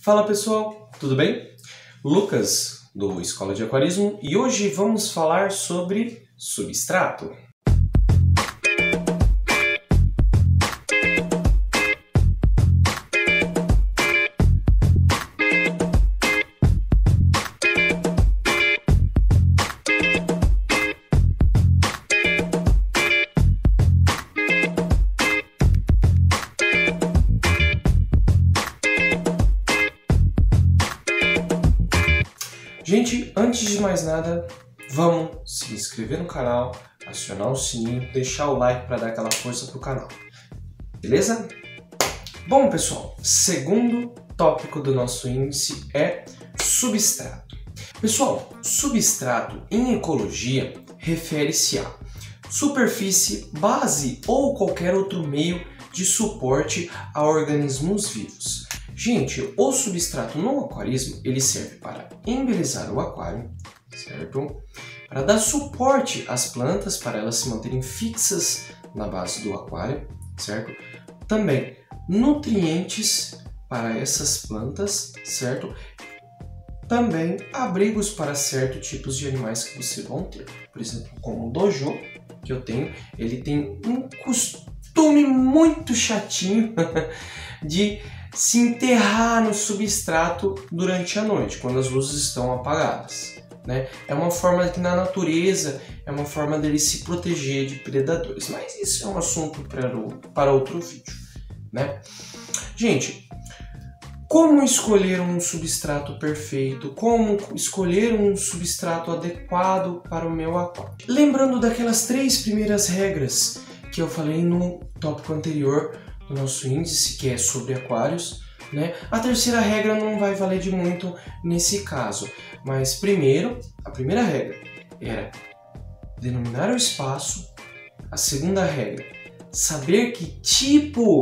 Fala pessoal, tudo bem? Lucas do Escola de Aquarismo e hoje vamos falar sobre substrato. Gente, antes de mais nada, vamos se inscrever no canal, acionar o sininho, deixar o like para dar aquela força pro canal, beleza? Bom pessoal, segundo tópico do nosso índice é substrato. Pessoal, substrato em ecologia refere-se a superfície, base ou qualquer outro meio de suporte a organismos vivos. Gente, o substrato no aquarismo, ele serve para embelezar o aquário, certo? Para dar suporte às plantas, para elas se manterem fixas na base do aquário, certo? Também nutrientes para essas plantas, certo? Também abrigos para certos tipos de animais que vocês vão ter. Por exemplo, como o dojo que eu tenho, ele tem um costume muito chatinho de se enterrar no substrato durante a noite, quando as luzes estão apagadas, né? É uma forma que na natureza é uma forma dele se proteger de predadores, mas isso é um assunto para outro vídeo, né? Gente, como escolher um substrato perfeito? Como escolher um substrato adequado para o meu aquário? Lembrando daquelas 3 primeiras regras que eu falei no tópico anterior do nosso índice, que é sobre aquários, né? A terceira regra não vai valer de muito nesse caso, mas primeiro, a primeira regra era denominar o espaço, a segunda regra, saber que tipo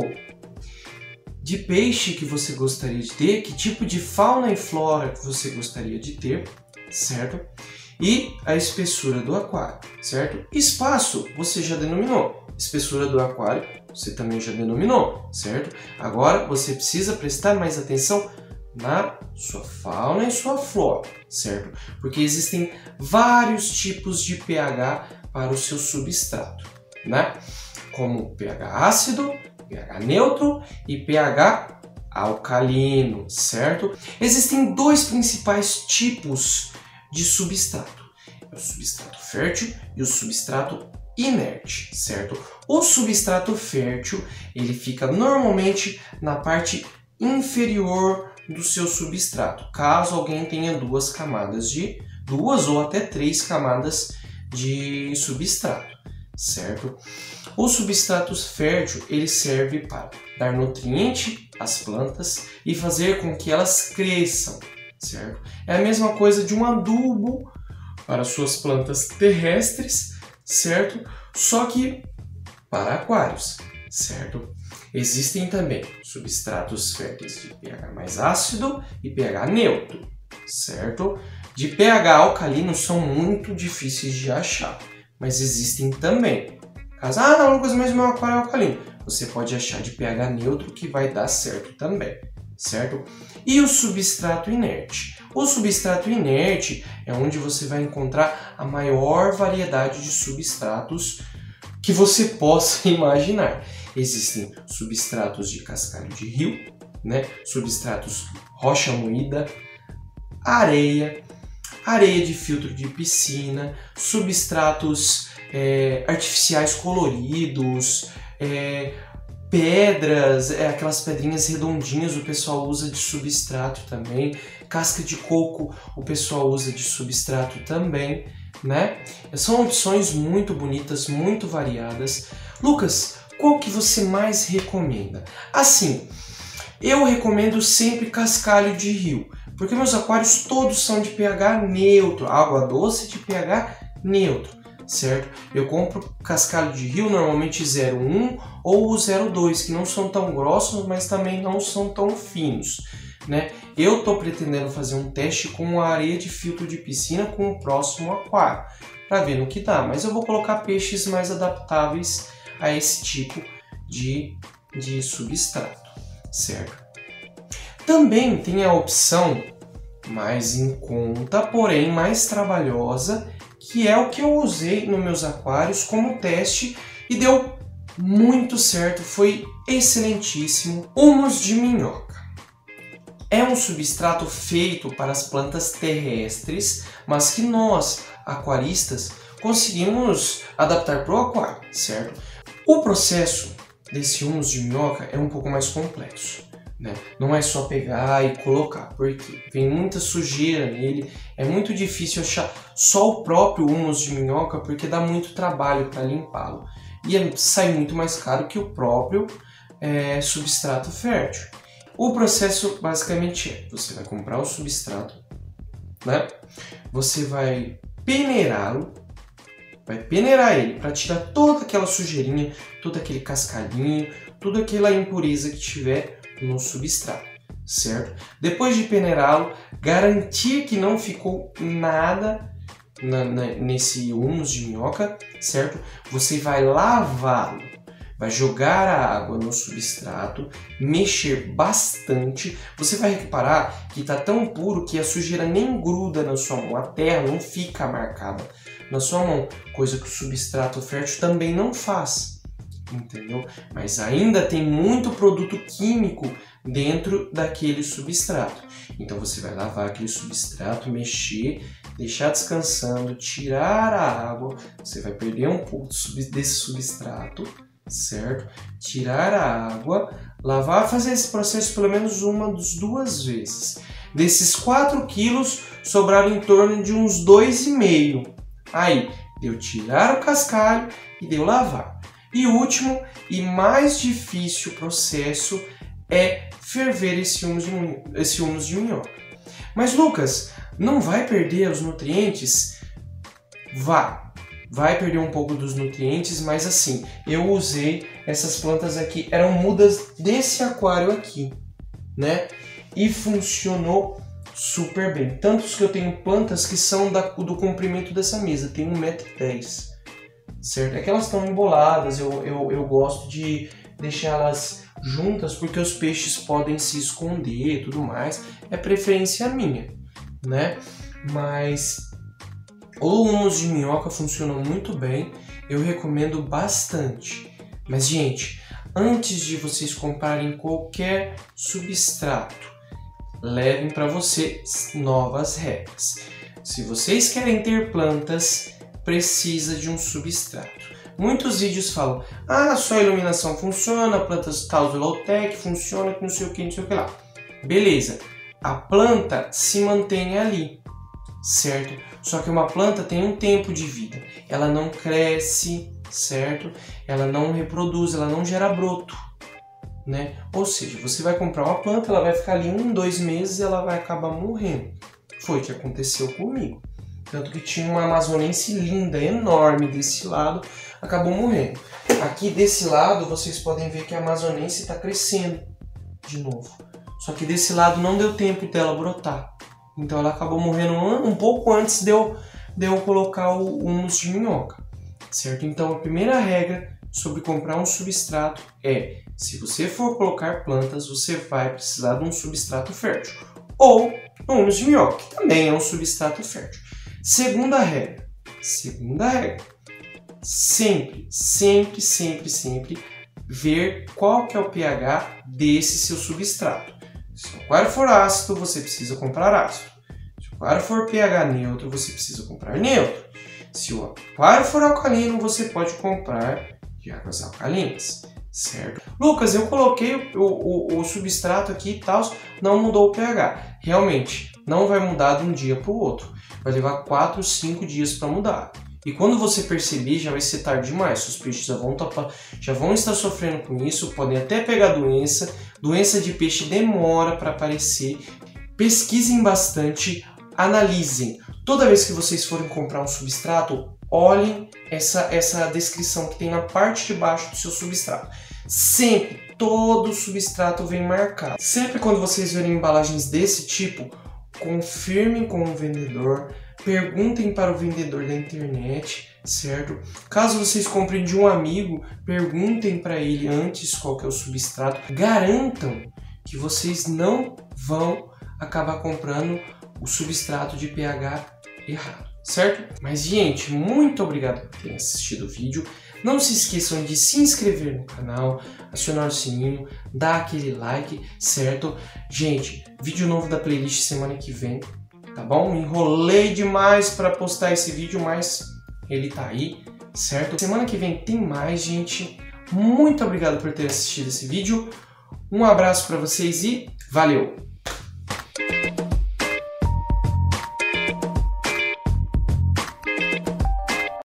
de peixe que você gostaria de ter, que tipo de fauna e flora que você gostaria de ter, certo? E a espessura do aquário, certo? Espaço, você já denominou. Espessura do aquário, você também já denominou, certo? Agora você precisa prestar mais atenção na sua fauna e sua flora, certo? Porque existem vários tipos de pH para o seu substrato, né? Como pH ácido, pH neutro e pH alcalino, certo? Existem 2 principais tipos de substrato: o substrato fértil e o substrato inerte, certo? O substrato fértil, ele fica normalmente na parte inferior do seu substrato, caso alguém tenha 2 ou até 3 camadas de substrato, certo? O substrato fértil, ele serve para dar nutriente às plantas e fazer com que elas cresçam, certo? É a mesma coisa de um adubo para suas plantas terrestres, certo? Só que para aquários, certo? Existem também substratos férteis de pH mais ácido e pH neutro, certo? De pH alcalino são muito difíceis de achar, mas existem também. Caso, não, Lucas, mas meu aquário é alcalino. Você pode achar de pH neutro que vai dar certo também, certo? E o substrato inerte? O substrato inerte é onde você vai encontrar a maior variedade de substratos que você possa imaginar. Existem substratos de cascalho de rio, né? Substratos rocha moída, areia de filtro de piscina, substratos artificiais coloridos, pedras, aquelas pedrinhas redondinhas o pessoal usa de substrato também, casca de coco o pessoal usa de substrato também, né? São opções muito bonitas, muito variadas. Lucas, qual que você mais recomenda? Assim, eu recomendo sempre cascalho de rio, porque meus aquários todos são de pH neutro, água doce de pH neutro, certo? Eu compro cascalho de rio normalmente 0,1 ou 0,2, que não são tão grossos, mas também não são tão finos, né? Eu estou pretendendo fazer um teste com a areia de filtro de piscina com o próximo aquário, para ver no que dá, mas eu vou colocar peixes mais adaptáveis a esse tipo de substrato, certo? Também tem a opção mais em conta, porém mais trabalhosa, que é o que eu usei nos meus aquários como teste e deu muito certo, foi excelentíssimo. Humus de minhoca. É um substrato feito para as plantas terrestres, mas que nós, aquaristas, conseguimos adaptar para o aquário, certo? O processo desse humus de minhoca é um pouco mais complexo, né? Não é só pegar e colocar, porque vem muita sujeira nele, é muito difícil achar só o próprio humus de minhoca, porque dá muito trabalho para limpá-lo. E sai muito mais caro que o próprio substrato fértil. O processo basicamente é, você vai comprar o substrato, né? Você vai peneirá-lo, vai peneirar ele para tirar toda aquela sujeirinha, todo aquele cascalhinho, toda aquela impureza que tiver no substrato, certo? Depois de peneirá-lo, garantir que não ficou nada nesse humus de minhoca, certo? Você vai lavá-lo, vai jogar a água no substrato, mexer bastante. Você vai reparar que está tão puro que a sujeira nem gruda na sua mão, a terra não fica marcada na sua mão, coisa que o substrato fértil também não faz, entendeu? Mas ainda tem muito produto químico dentro daquele substrato. Então você vai lavar aquele substrato, mexer, deixar descansando, tirar a água, você vai perder um pouco desse substrato, certo? Tirar a água, lavar, fazer esse processo pelo menos uma das 2 vezes. Desses 4 quilos, sobraram em torno de uns 2,5. Aí, deu tirar o cascalho e deu lavar. E o último e mais difícil processo é ferver esse humus de minhoca. Mas Lucas, não vai perder os nutrientes? Vai perder um pouco dos nutrientes, mas assim, eu usei essas plantas aqui, eram mudas desse aquário aqui, né? E funcionou super bem. Tantos que eu tenho plantas que são do comprimento dessa mesa, tem 1,10 m, certo? É que elas estão emboladas, eu gosto de deixá-las juntas porque os peixes podem se esconder e tudo mais, é preferência minha, né? Mas o humus de minhoca funciona muito bem, eu recomendo bastante. Mas gente, antes de vocês comprarem qualquer substrato, levem para vocês novas regras. Se vocês querem ter plantas, precisa de um substrato. Muitos vídeos falam, só a iluminação funciona, plantas tal low-tech funciona, que não sei o que, não sei o que lá. Beleza, a planta se mantém ali, certo? Só que uma planta tem um tempo de vida, ela não cresce, certo? Ela não reproduz, ela não gera broto, né? Ou seja, você vai comprar uma planta, ela vai ficar ali 1, 2 meses e ela vai acabar morrendo. Foi o que aconteceu comigo. Tanto que tinha uma amazonense linda, enorme desse lado, acabou morrendo. Aqui desse lado vocês podem ver que a amazonense está crescendo de novo. Só que desse lado não deu tempo dela brotar. Então ela acabou morrendo um pouco antes de eu colocar o humus de minhoca, certo? Então a primeira regra sobre comprar um substrato é, se você for colocar plantas, você vai precisar de um substrato fértil. Ou humus de minhoca, que também é um substrato fértil. Segunda regra, sempre ver qual que é o pH desse seu substrato. Se o aquário for ácido, você precisa comprar ácido. Se o aquário for pH neutro, você precisa comprar neutro. Se o aquário for alcalino, você pode comprar de águas alcalinas, certo? Lucas, eu coloquei o substrato aqui e tal, não mudou o pH. Realmente, não vai mudar de um dia para o outro. Vai levar 4, 5 dias para mudar. E quando você perceber, já vai ser tarde demais. Os peixes já vão estar sofrendo com isso, podem até pegar doença. Doença de peixe demora para aparecer. Pesquisem bastante, analisem. Toda vez que vocês forem comprar um substrato, olhem essa descrição que tem na parte de baixo do seu substrato. Sempre, todo substrato vem marcado. Sempre quando vocês verem embalagens desse tipo, confirmem com o vendedor, perguntem para o vendedor da internet, certo? Caso vocês comprem de um amigo, perguntem para ele antes qual que é o substrato. Garantam que vocês não vão acabar comprando o substrato de pH errado, certo? Mas, gente, muito obrigado por terem assistido o vídeo. Não se esqueçam de se inscrever no canal, acionar o sininho, dar aquele like, certo? Gente, vídeo novo da playlist semana que vem, tá bom? Enrolei demais para postar esse vídeo, mas ele tá aí, certo? Semana que vem tem mais, gente. Muito obrigado por ter assistido esse vídeo. Um abraço para vocês e valeu!